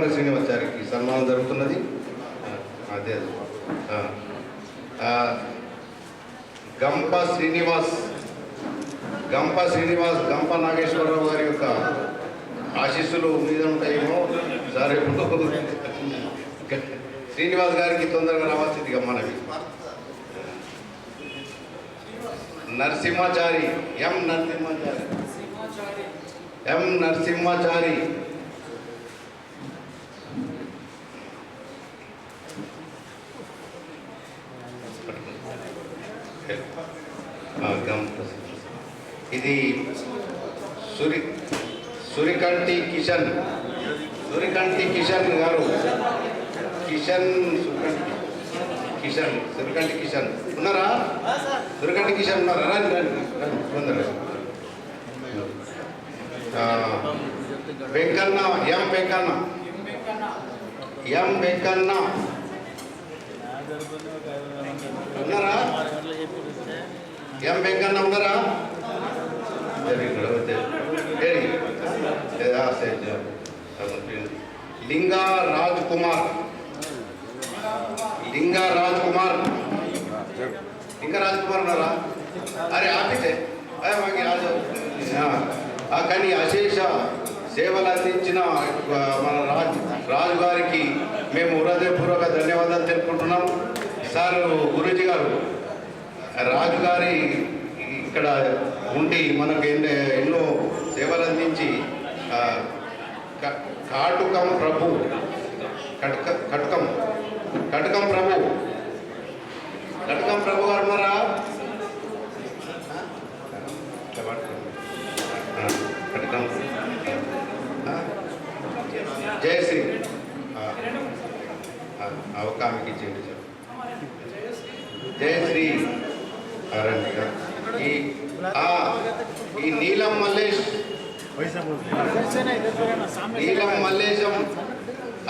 కుమ్మరి శ్రీనివాస్ గారికి సన్మానం జరుగుతున్నది. అదే గంప శ్రీనివాస్, గంప నాగేశ్వరరావు గారి యొక్క ఆశీస్సులు మీద ఉంటాయేమో సార్. ఎప్పుడు శ్రీనివాస్ గారికి తొందరగా రావాల్సిందిగా మనవి. నరసింహాచారి, ఎం నరసింహాచారి. ఇది సురికంటి కిషన్ గారు. సురికంటి కిషన్ ఉన్నారా? సురికంటి కిషన్ ఉన్నారా? రండి. వెంకన్న, ఎం వెంకన్న ఉన్నారా? ఎం వెంకన్న ఉన్నారా? లింగా రాజ్ కుమార్ ఉన్నారా? అరే ఆపితే కానీ అశేష సేవలు అందించిన మన రాజు గారికి మేము హృదయపూర్వక ధన్యవాదాలు తెలుపుకుంటున్నాం. సార్ గురూజీ గారు రాజు గారి ఇక్కడ ఉండి మనకు ఎన్నో సేవలు అందించి కటకం ప్రభు గారు ఉన్నారా? జయశ్రీ ఒక ఆమెకి ఇచ్చేయండి సార్. జయశ్రీ ఈ నీలం మల్లేశం.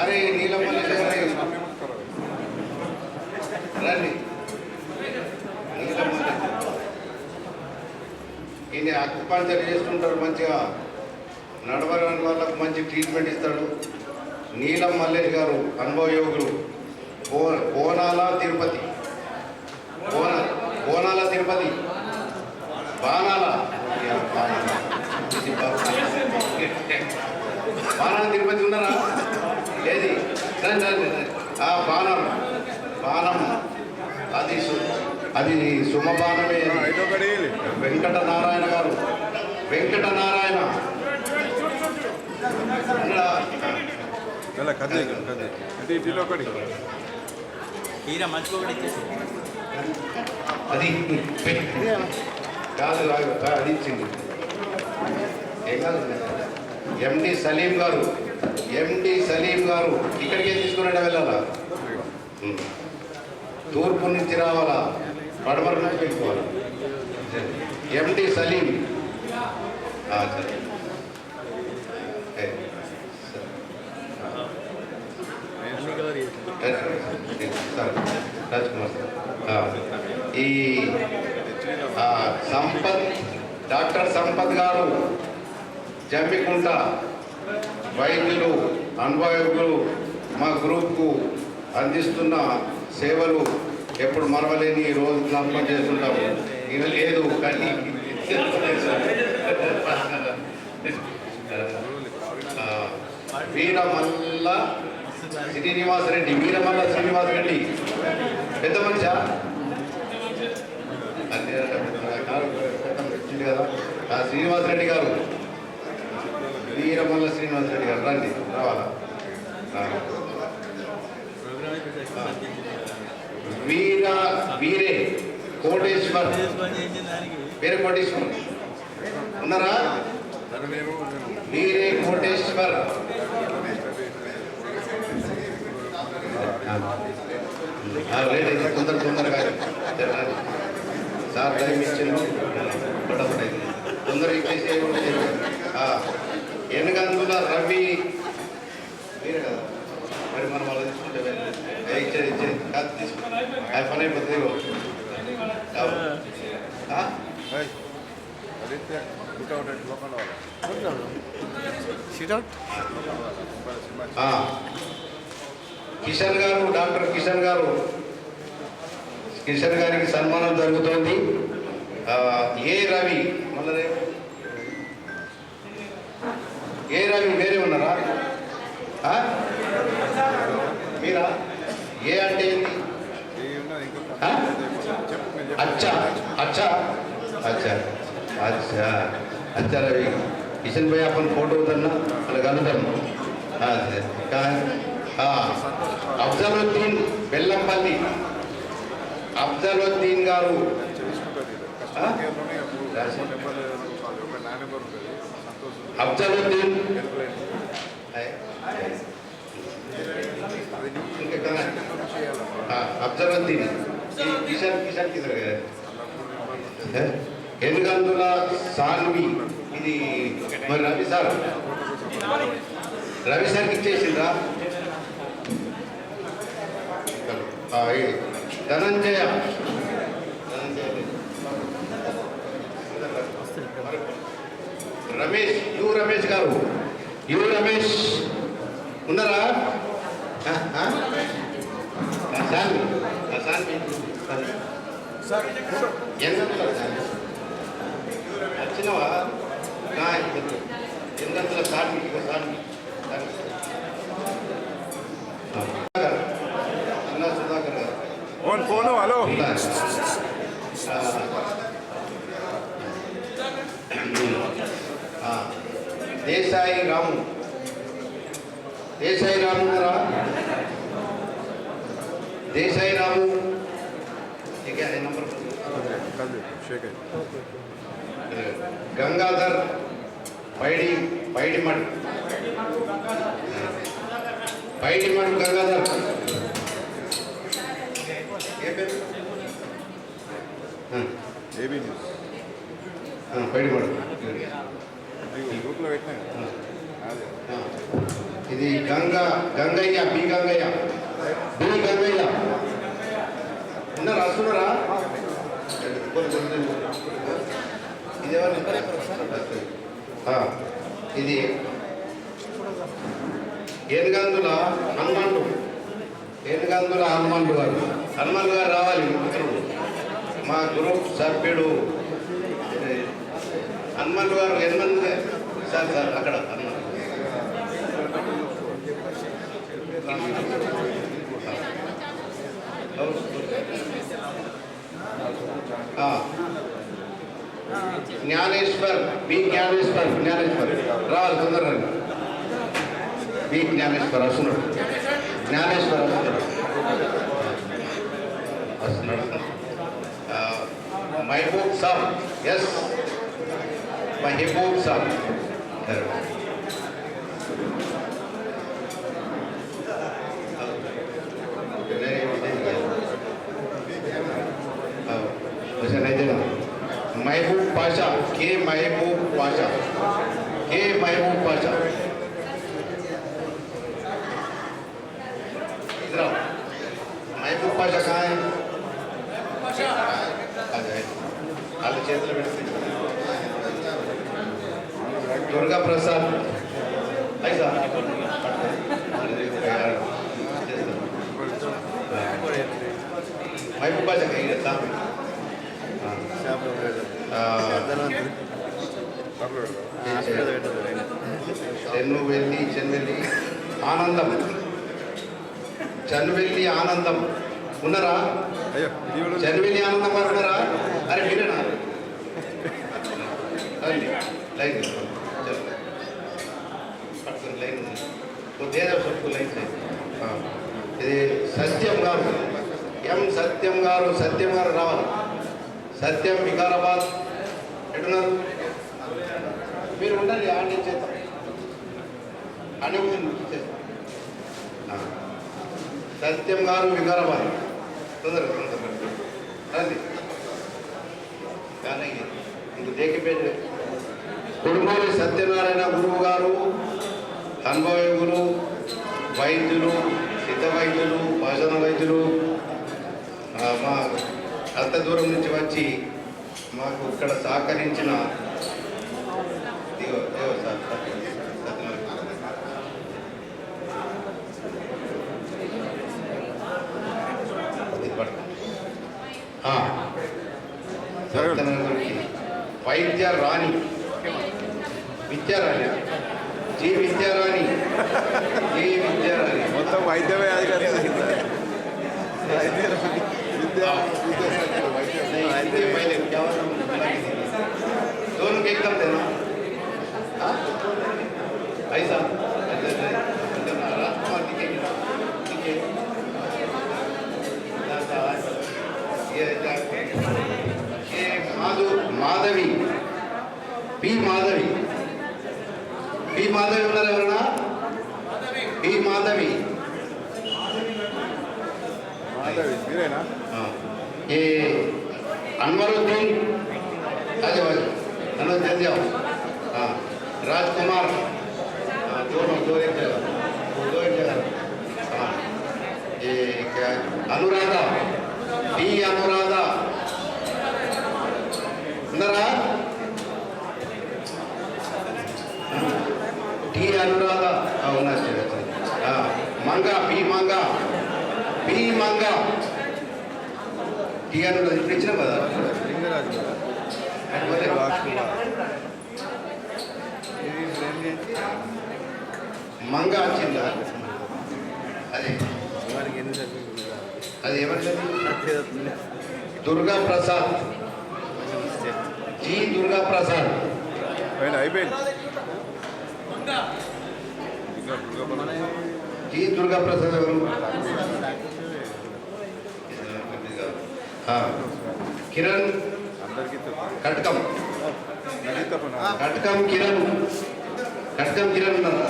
అరే నీలం మల్లేశం రండి. ఈయన అక్యుపంచర్ చేసుకుంటారు, మంచిగా నడవని వాళ్ళకు మంచి ట్రీట్మెంట్ ఇస్తాడు. నీలం మల్లేష్ గారు అనుభవ యోగులు. బోనాల తిరుపతి బాణాల తిరుపతి ఉన్నారా? ఏది బాణం అది సుమబాణమే. వెంకట నారాయణ అది కాదు అది ఇచ్చింది. ఎండి సలీం గారు ఇక్కడికే తీసుకుని వెళ్ళాలా? తూర్పు నుంచి రావాలా? పడమర నుంచి వెళ్ళిపోవాలా? ఎండి సలీం రాజ్కుమార్ సార్. ఈ డాక్టర్ సంపత్ గారు జమ్మికుంట వైద్యులు, అనుభవజ్ఞులు మా గ్రూప్కు అందిస్తున్న సేవలు ఎప్పుడు మరవలేని రోజు జ్ఞాపకం చేస్తుంటాము. ఇది లేదు కానీ వీరమల్ల శ్రీనివాస్ రెడ్డి పెద్ద మనిషా కదా. శ్రీనివాస్ రెడ్డి గారు, వీరమల్ల శ్రీనివాస్ రెడ్డి గారు రండి, రావాలా? వీరే కోటేశ్వర్ ఉన్నారా? వీరే కోటేశ్వర్ తొందరగా సార్ టైం ఇచ్చిండు, తొందరగా ఇచ్చేసి ఎన్నికందుల రవి మీరే కదా మరి మనం వాళ్ళు తీసుకుంటే ఇచ్చేది కాదు తీసుకుంటే పని అయిపోతుంది. కిషన్ గారు, డాక్టర్ కిషన్ గారు, కిషన్ గారికి సన్మానం జరుగుతోంది. ఏ రవి, మళ్ళీ ఏ రవి వేరే ఉన్నారా? మీరా? ఏ అంటే ఏంటి? అచ్చా అచ్చా అచ్చా अच्छा अच्छा रवि किशन भाई अपन फोटो उतरना अलग हाँ अफजलुद्दीन बेल्लंपल्ली अफजलुद्दीन गारू अफजलुद्दीन अफजलुद्दीन किशन किशन किधर गए? ఎనుగందుల సాన్వి ఇది మరి రవి సార్కి ఇచ్చేసిందా? ధనంజయ రమేష్ రమేష్ గారు రమేష్ ఉన్నారా? వచ్చినవా? ఎందుకంటే సార్ అన్నా సుధాకర్ గారు హలో దేశాయి రాము ఉన్నారా? దేశాయి రాము నంబర్ గంగాధర్ పైడిమడు గంగాధర్ ఏ పేరు? పైడిమడు ఇది గంగయ్య బి గంగయ్య ఉన్నారా? వస్తున్నారా? ఇది ఏనుగందుల హనుమంతు గారు రావాలి. మా గ్రూప్ సభ్యుడు హనుమంతు గారు ఎనిమిది సార్ అక్కడ జ్ఞానేశ్వర్ రావాలి తొందరగా. బి జ్ఞానేశ్వర్ వస్తున్నాడు. మహబూబ్ సాబ్ ఎస్ మహబూబ్ సాబ్ महबूब पाशा के महबूब पाशा इधर महबूब पाशा कहाँ है? आ जाए हाल क्षेत्र में दुर्गा प्रसाद ऐसा महबूब पाशा कहीं रहता చన్వెల్లి ఆనందం ఉన్నారా? చన్వెల్లి ఆనందం గారు ఉన్నారా? అరే మీరేనా? లైన్ పట్టుకుని లైన్ లైన్ ఇది సత్యం గారు సత్యం గారు రావాలి. సత్యం వికారాబాద్ ఎటున్నారు? మీరు ఉండాలి. ఆడి చేద్దాం అని సత్యం గారు వికారాబాద్ తొందరగా రండి. ఇంక దేకిపేట కుటుంబాలు సత్యనారాయణ గురువు గారు అనుభవజ్ఞులు, వైద్యులు, సిద్ధ వైద్యులు, భాషణ వైద్యులు మా అంత దూరం నుంచి వచ్చి మాకు ఇక్కడ సహకరించిన వైద్య రాణి విద్యారాణి జీ విద్యారాణి జీ విద్యారాణి మొత్తం వైద్యమే అది కదా दोनों के एकदम देना ऐसा राजकुमार दिखेगा ठीक है ये माधवी पी माधवी उన్నారు ఎవరన్నా పి మాధవి మీరేనా ये अनवरुद्दीन मनोज दे दिया हाँ राजकुमार हाँ दोनों दो एक जगह हाँ ये क्या अनुराधा डी अनुराधा अंदरा डी अनुराधा हाँ उन्ना हाँ मंगा पी मंगा टी अनुराधा ఇప్పుడు ఇచ్చిన కదా లింగరాజు మంగా వచ్చిందా అది వారికి ఎన్ని సర్టిఫికెట్లు అది ఎవరిది దుర్గా ప్రసాద్ జీ దుర్గా ప్రసాద్ అయిపోయింది జీ దుర్గా ప్రసాద్ ఎవరు కిరణ్ అందరికీ కట్కం కిరణ్ ఉన్నారా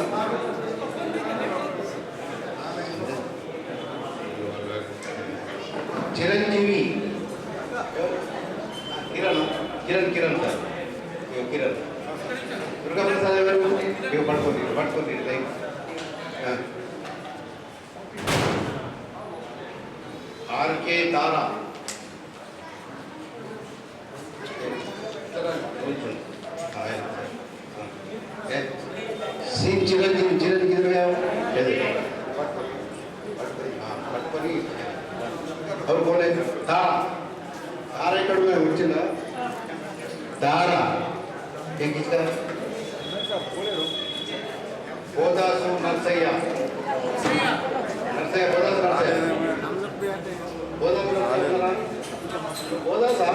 చిరంజీవి కిరణ్ సార్ కిరణ్ దుర్గా ప్రసాద్ ఎవరు పట్టుకోండి లైక్ ఆర్కే తారా सीन चिरंजीवी और कौन है तारा एकड़ में उच्चना तारा ये किसका पोदासु नरसैया पोदासा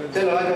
चलो आज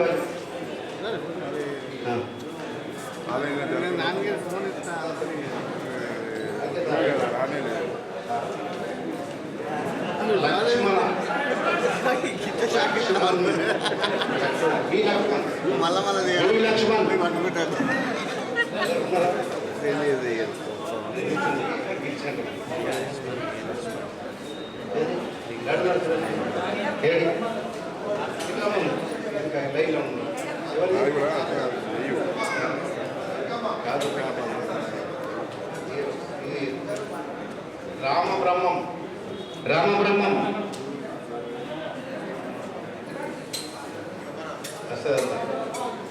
రామబ్రహ్మం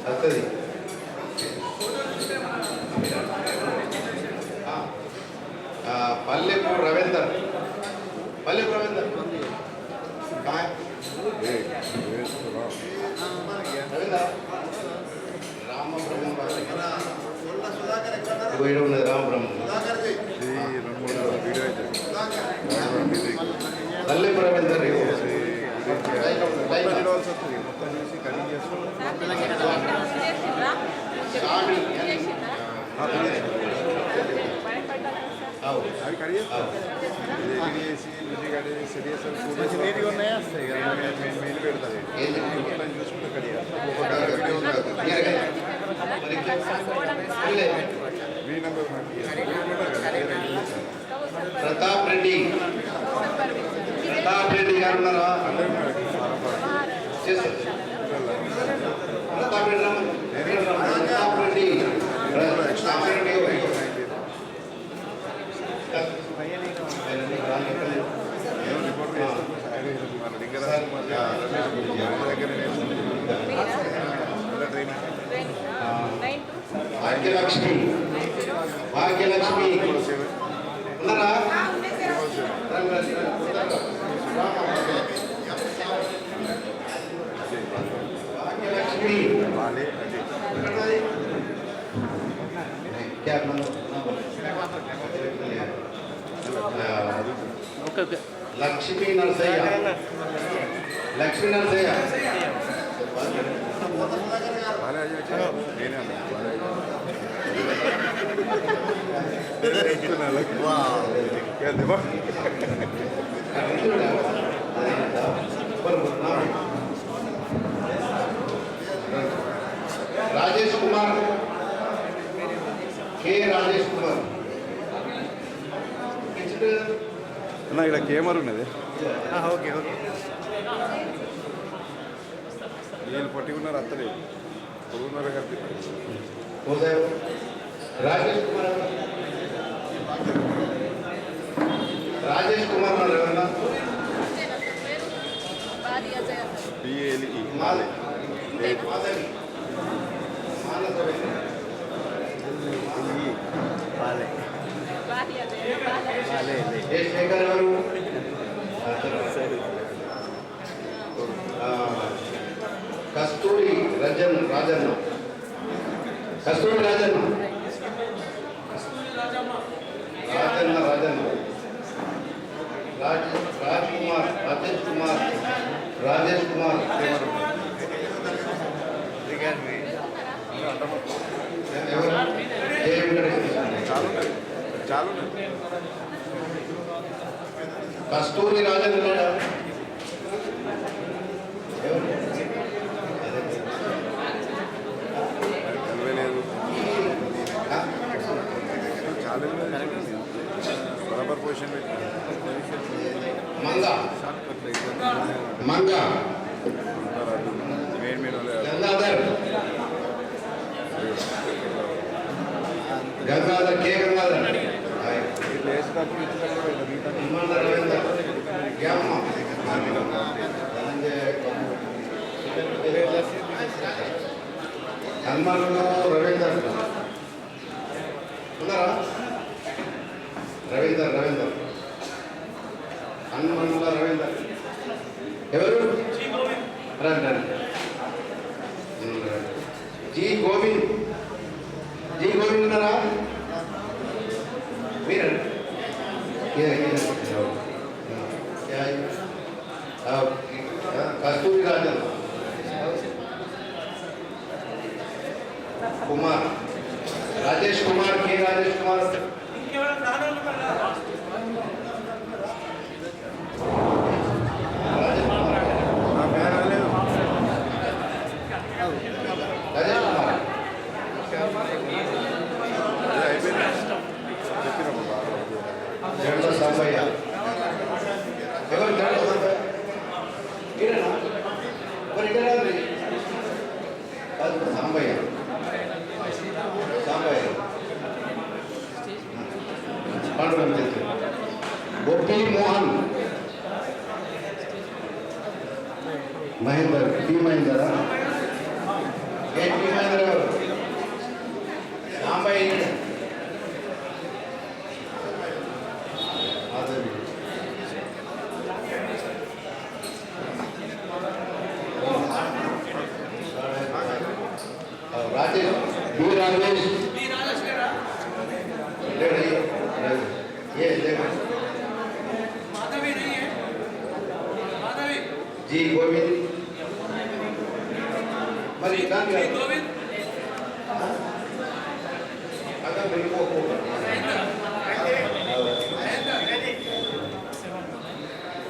వస్తుంది పల్లెపు రవీందర్ రామబ్రహ్మం ఉన్నది రామబ్రహ్మం పల్లెపు రవీందర్ మొత్తం చూసి కటింగ్ అవి కడిగేసి మంచి నీట్గా ఉన్నాయా వస్తాయి కదా మెయిల్ పెడతారు మొత్తం చూసుకుంటే కడిగారు మీ నెంబర్ ప్రతాప్ రెడ్డి గారు ఉన్నారా ప్రతాప్ రెడ్డి భాగ్యలక్ష్మి ఉన్నారా భాగ్యలక్ష్మి లక్ష్మీ నరసయ్య. లక్ష్మీ నరసయ్య. బాలాజీ వచ్చారు నేనే అన్నా రాజేష్ కుమార్. కే రాజేష్ కుమార్. అన్న ఇక్కడ కెమెరా ఉన్నది. Okay okay. వీళ్ళు పట్టుకున్నారు అత్తలేదు పొరుగున్నారు కలిపి. రాజేష్ కుమార్. రాజేష్ కుమార్ ఉన్నారు ఎవరన్నా? పిఏలి మాధవి. శేఖర్ ఎవరు? కస్తూరి రాజన్న. కస్తూరి రాజన్న. రాజ్ కుమార్. రాజేష్ కుమార్. చాలు కస్తూరి రాజన్న. లేదు చాలా బరాబర్ పొజిషన్ మంగ. మెయిన్ గంగాధర్. కే గంగాధర్. హనుమాన్లో రవీందర్ ఉన్నారా? రవీందర్. హనుమాన్లో రవీందర్ ఎవరు? రండి. జీ గోవింద్. ఉన్నారా? మీరండి. కస్తూరి రాజన్ కుమార్. రాజేష్ కుమార్. కే రాజేష్ కుమార్. జంట సాంబయ్య. ఎవరు జంట సాంబయ్య? మీరేనా? ఎవరు ఇక్కడ రాదు? సాంబయ్య. గోపి మోహన్. మహేందర్. పి మహేందర్. ఏ పి మహేందర్ ఎవరు? సాంబయ్య. राजेश ये माधवी नहीं है. माधवी जी गोविंद. मरी गोविंद. अगर मेरे को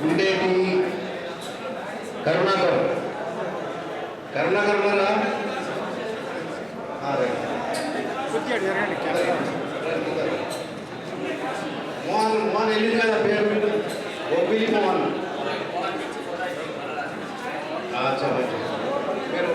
गुंडेटी करुणाकर. मारा मोहन एलिन का पेर गोपी मोहन. अच्छा पेरू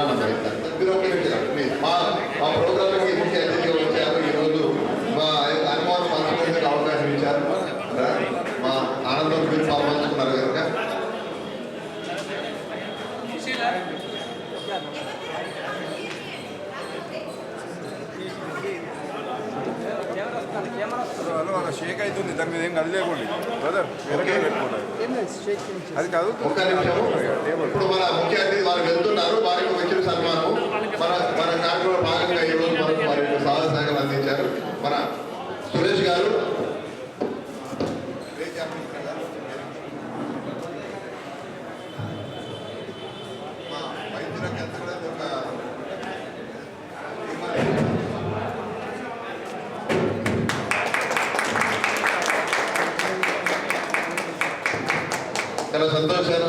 ప్రారంభం అవుతారు. మీరు ఒక నిమిషం ప్లీజ్. మా ప్రోగ్రామ్కి ముఖ్య అతిథిగా వచ్చారు. ఈరోజు మా అనుభవాన్ని పంచుకునేందుకు అవకాశం ఇచ్చారు. మా ఆనందం మీరు పాల్పంచుకున్నారు కనుక హలో అలా షేక్ అవుతుంది, దాని మీద ఏం కదిలేకండి బ్రదర్, పెట్టుకోండి. అది కాదు ఒక్క నిమిషం. ఇప్పుడు మన ముఖ్య అతిథి వారు వెళ్తున్నారు, వారికి వచ్చిన సన్మానం మన కార్యక్రమంలో భాగంగా ఈరోజు మనకు వారి సహాయ సహకారాలు అందించారు మన సురేష్ గారు. మా వైద్యులకు ఎంత కూడా ఒక చాలా సంతోషాలు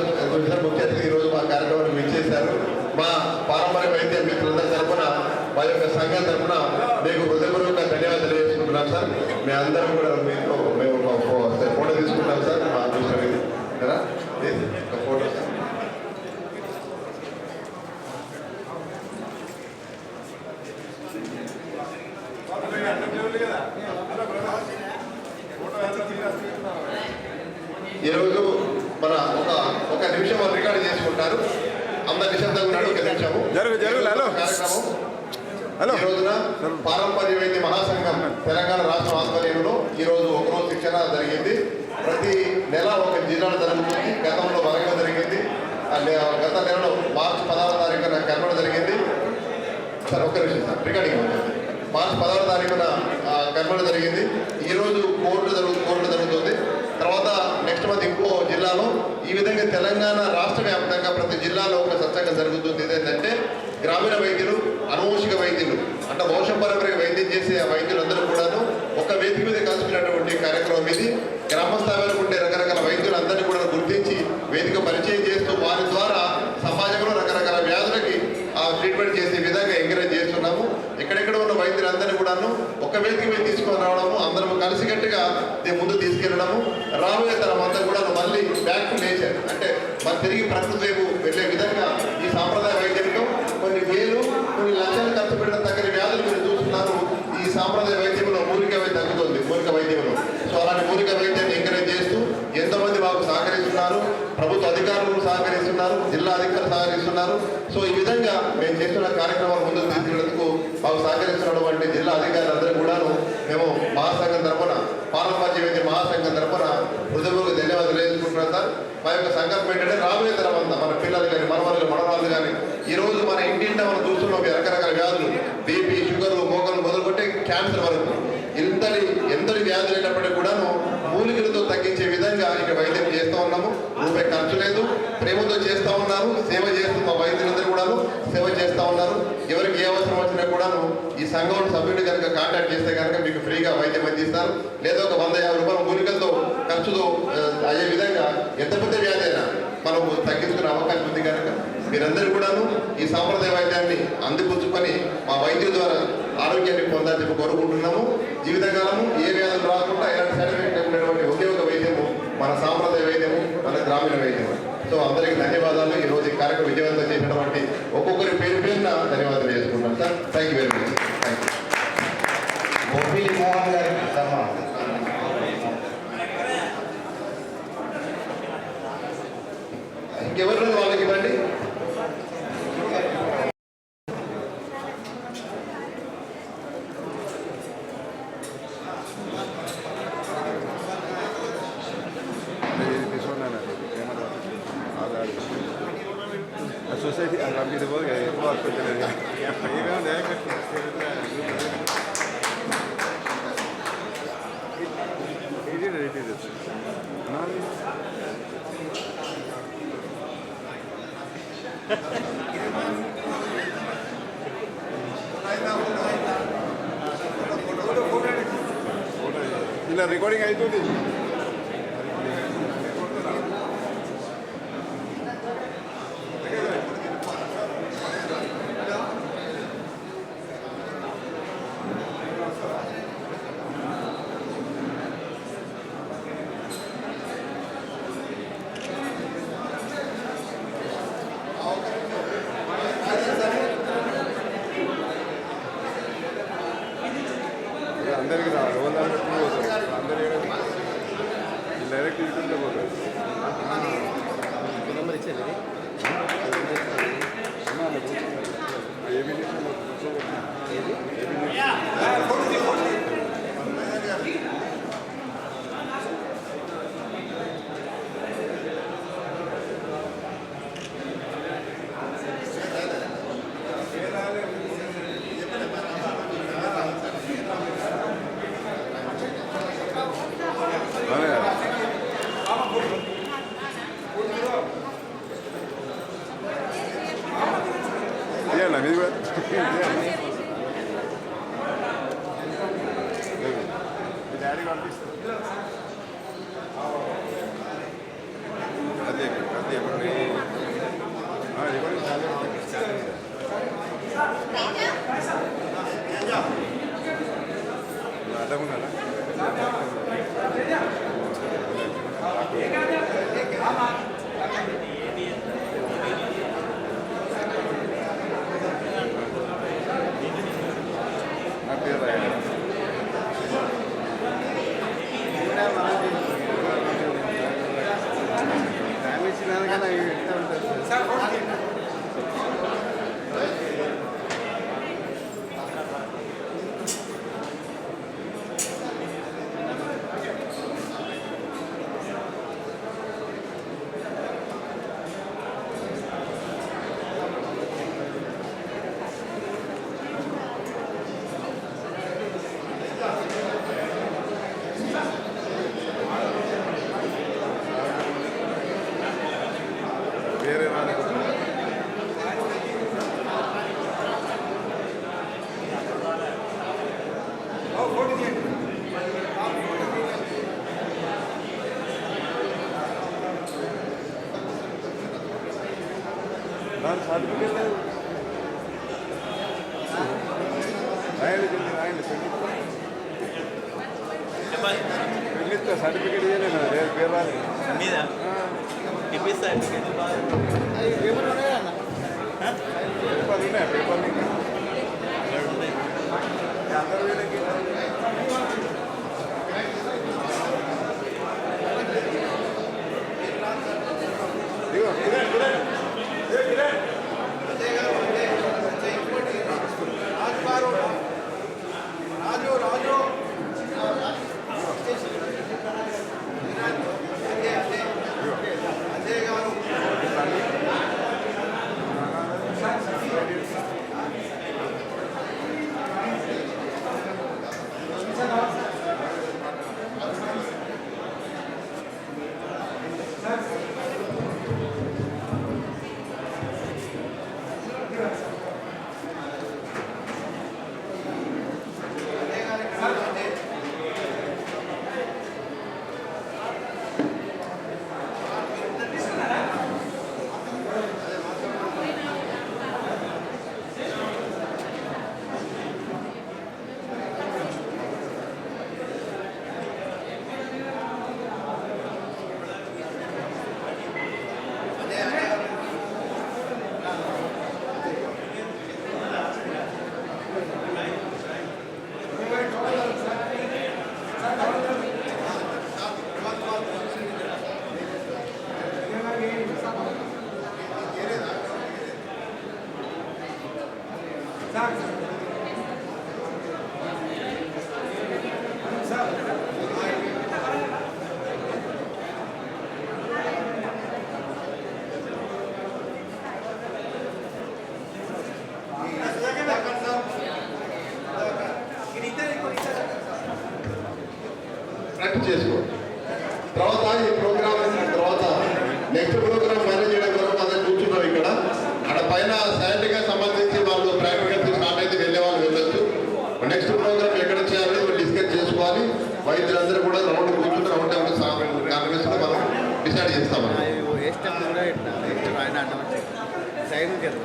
ముఖ్య అతిథి ఈరోజు మా కార్యక్రమాన్ని విచ్చేశారు. మా పారంపర్య వైద్య మిత్రులందరి తరఫున మా యొక్క సంఘం తరఫున మీకు హృదయపూర్వక ధన్యవాదాలు తెలియజేసుకుంటున్నాం సార్. మీ అందరం కూడా మీతో మేము ఫోటో తీసుకుంటాం సార్. మా అదృష్టం కదా ఒక ఫోటో సార్. ఈరోజు మన ఒక నిమిషం వాళ్ళు రికార్డు చేసుకుంటారు. అందరు నిశ్శబ్దంగా ఉన్నాడు. ఒక నిమిషము కార్యక్రమం. ఈ రోజున పారంపర్య వైద్య మహాసంఘం తెలంగాణ రాష్ట్ర ఆధ్వర్యంలో ఈరోజు ఒకరోజు శిక్షణ జరిగింది. ప్రతి నెల ఒక జిల్లాలో జరుగుతుంది. గతంలో వరంగల్ జరిగింది. గత నెలలో మార్చి 16వ తారీఖున కర్నూలు జరిగింది సార్. ఒక్క నిమిషం సార్, రికార్డింగ్ ఉంటుంది. మార్చి 16వ తారీఖున కర్నూలు జరిగింది. ఈరోజు కోర్టు జరుగుతుంది. తర్వాత నెక్స్ట్ మంత్ ఇంకో జిల్లాలో. ఈ విధంగా తెలంగాణ రాష్ట్ర వ్యాప్తంగా ప్రతి జిల్లాలో ఒక సత్సంగం జరుగుతుంది. ఇదేంటంటే గ్రామీణ వైద్యులు, అనువంశిక వైద్యులు అంటే వంశపరంపరగా వైద్యం చేసే వైద్యులందరూ కూడాను ఒక వేదిక మీద కలిసినటువంటి కార్యక్రమం ఇది. గ్రామ స్థాయి వరకు ఉండే రకరకాల వైద్యులందరినీ కూడా గుర్తించి వేదిక పరిచయం చేస్తూ వారి ద్వారా సమాజంలో రకరకాల వ్యాధులకి ట్రీట్మెంట్ చేసే విధంగా ఎంకరేజ్ చేస్తున్నాము. ఎక్కడెక్కడ ఉన్న వైద్యులందరినీ కూడాను ఒక వేదిక మీద తీసుకొని రావడము, అందరం కలిసికట్టుగా ముందు తీసుకెళ్లడము, రాబోయే తరం అంతా కూడా మళ్ళీ బ్యాక్ టు నేచర్ అంటే మన తిరిగి ప్రకృతి వైపు వెళ్ళే విధంగా ఈ సాంప్రదాయ వైద్యంలో కొన్ని వేలు కొన్ని లక్షలు ఖర్చు పెట్టడం తగ్గని వ్యాధులు మీరు చూస్తున్నారు. ఈ సాంప్రదాయ వైద్యంలో మూలిక వైద్యం తగ్గుతుంది. మూలిక వైద్యంలో సో అలాంటి మూలిక వైద్యాన్ని ఎంకరేజ్ చేస్తూ ఎంతోమంది మాకు సహకరిస్తున్నారు. ప్రభుత్వ అధికారులు సహకరిస్తున్నారు, జిల్లా అధికారులు సహకరిస్తున్నారు. సో ఈ విధంగా మేము చేస్తున్న కార్యక్రమాలు ముందుకు తీసుకెళ్లేందుకు మాకు సహకరిస్తున్నటువంటి జిల్లా అధికారులందరూ కూడాను మేము మహాసంఘం తరఫున పారంపర్య వైద్య మహాసంఘం తరఫున హృదయపూర్వక ధన్యవాదాలు తెలియజేసుకుంటున్నాం సార్. మా యొక్క సంకల్పం ఏంటంటే రాబోయే తరం అంతా మన పిల్లలు కానీ మనవరాలు కానీ ఈరోజు మన ఇంటింట మనం చూస్తున్నాం రకరకాల వ్యాధులు, బీపీ, షుగరు, మోకలు మొదలుకొట్టే క్యాన్సర్ వరకు ఎంతటి వ్యాధులు అయినప్పటికీ కూడాను మూలికలతో తగ్గించే విధంగా ఇక్కడ వైద్యం చేస్తూ ఉన్నాము. రూపాయి ఖర్చు లేదు, ప్రేమతో చేస్తూ ఉన్నారు. సేవ చేస్తూ మా వైద్యులందరూ కూడాను సేవ చేస్తూ ఉన్నారు. ఎవరికి ఏ అవసరం వచ్చినా కూడాను ఈ సంఘం సభ్యులు కనుక కాంటాక్ట్ చేస్తే కనుక మీకు ఫ్రీగా వైద్యం అందిస్తారు. లేదా ఒక 150 రూపాయల మూలికలతో ఖర్చుతో అయ్యే విధంగా ఎంత పెద్ద వ్యాధి అయినా మనం తగ్గించుకునే అవకాశం ఉంది. కనుక మీరందరూ కూడాను ఈ సాంప్రదాయ వైద్యాన్ని అందిపుచ్చుకొని మా వైద్యుల ద్వారా ఆరోగ్యాన్ని పొందాలని చెప్పి కోరుకుంటున్నాము. జీవితకాలము ఏ వ్యాధులు రాకుండా ఇలాంటి సర్టిఫికేట్ ఉండేటువంటి ఒకే ఒక వైద్యము మన సాంప్రదాయ వైద్యము, మన గ్రామీణ వైద్యము. సో అందరికీ ధన్యవాదాలు. ఈరోజు ఈ కార్యక్రమం విజయవంతం చేసినటువంటి ఒక్కొక్కరి పేరున ధన్యవాదాలు చేసుకుంటాం sir. Thank you very much. Thank you. Bobbili Mohan గారికి సన్మానం. ఇంకెవరు వాళ్ళకి ఇవ్వండి. సొసైటీ అది పోయి ఎక్కువ ఆసుపత్రి ఇలా రికార్డింగ్ అవుతుంది. అందరికీ రావాలి ఎవరు పోతారు అందరూ డైరెక్ట్ ఇటుంటే పోతారు నెంబర్ ఇచ్చారు ఏమి ఏది ఇవ్వాలి ఇది కూడా డాడీ పంపిస్తారు అదే అదే ఇవ్వండి అడ్డం ఉన్నారా నా పేరు రాయాలి డ్యామేజ్ కానీ ఎట్లా ఉంటుంది సార్ వేరే రాదు దాని సర్టిఫికేట్ లేదు రాయండి సంగీత సర్టిఫికేట్ ఇవ్వలేదు వేరే పేరు రాలేదు మీద ఇప్పిస్తాను అది పేపర్ ఉన్నాయా అన్న పేపర్లు ఉన్నాయి పేపర్లు అందరూ వీళ్ళకి ఇదిగో కిరణ్ కరెక్ట్ చేసుకో. తర్వాత ఈ ప్రోగ్రామ్ తర్వాత నెక్స్ట్ ప్రోగ్రామ్ మేనేజ్ చేయడం వరకు అందరూ కూర్చున్నాం ఇక్కడ. అక్కడ పైన శానిటరీగా సంబంధించి వాళ్ళు ప్రాక్టికల్స్ స్టార్ట్ అయితే వెళ్ళే వాళ్ళు వెళ్ళొచ్చు. నెక్స్ట్ ప్రోగ్రామ్ ఎక్కడ చేయాలని డిస్కస్ చేసుకోవాలి. వైద్యులందరూ కూడా రౌండ్ కూర్చుని రౌండ్ కాంగ్రెస్ మనం డిసైడ్ చేస్తామని. ఏ స్టెప్ కూడా ఇట్లా ఆయన అన్నం సైడ్ కదా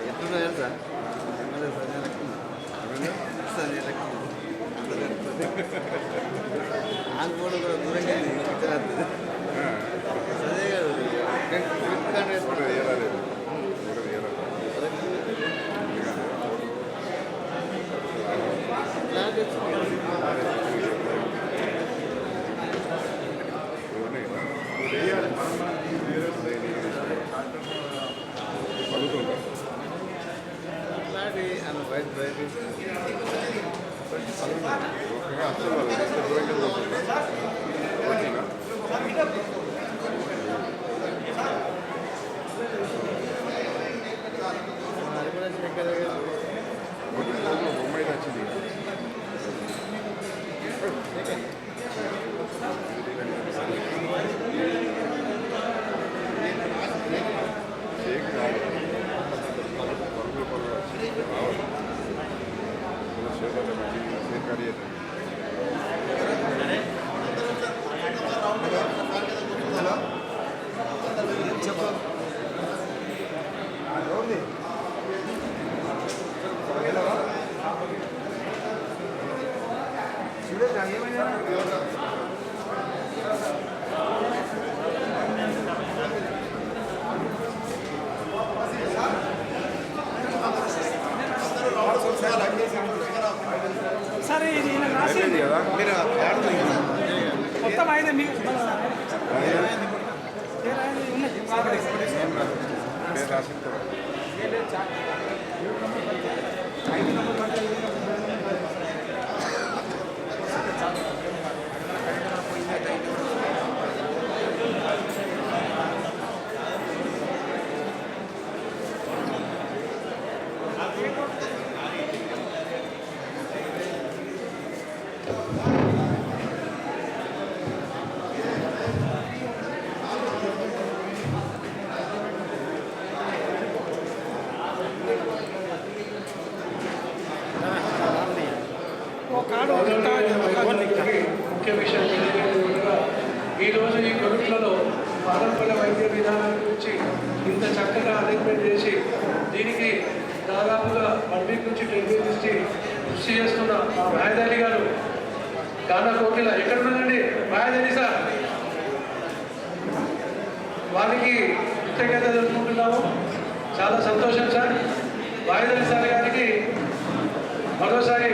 ఎట్లున్నారు సార్ సంజయ్ లక్ష్మి ఆంకోడు కూడా దూరంగా సంజయ్ గారు ఫోటో తీయాలి ఓకేగా అసలు వాళ్ళు ఎంత దూరంగా పోతుందా ఓకేనా బొమ్మాయి వచ్చింది షేక్ రావాలి పరుగులు పరుగులు వచ్చి రావాలి షేక్ షేక్ అడిగేది సరే ఇది అయిపోయింది కదా మీరు ఆడుతుంది మొత్తం అయితే మీకు పేరు రాసిన తర్వాత ముఖ్య విషయం తెలియజేయగా ఈరోజు ఈ కొడుకులలో పారంపర్య వైద్య విధానం గురించి ఇంత చక్కగా అరేంజ్మెంట్ చేసి దీనికి దాదాపుగా 1 వీక్ నుంచి 10 వీక్ నుంచి కృషి చేస్తున్న మా మాయదారి గారు గానా కోకిల ఎక్కడ ఉందండి మాయదారి సార్ వారికి కృతజ్ఞత తెలుపుకుంటున్నాము. చాలా సంతోషం సార్. మాయదారి సార్ గారికి మరోసారి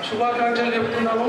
శుభాకాంక్షలు చెప్తున్నాము.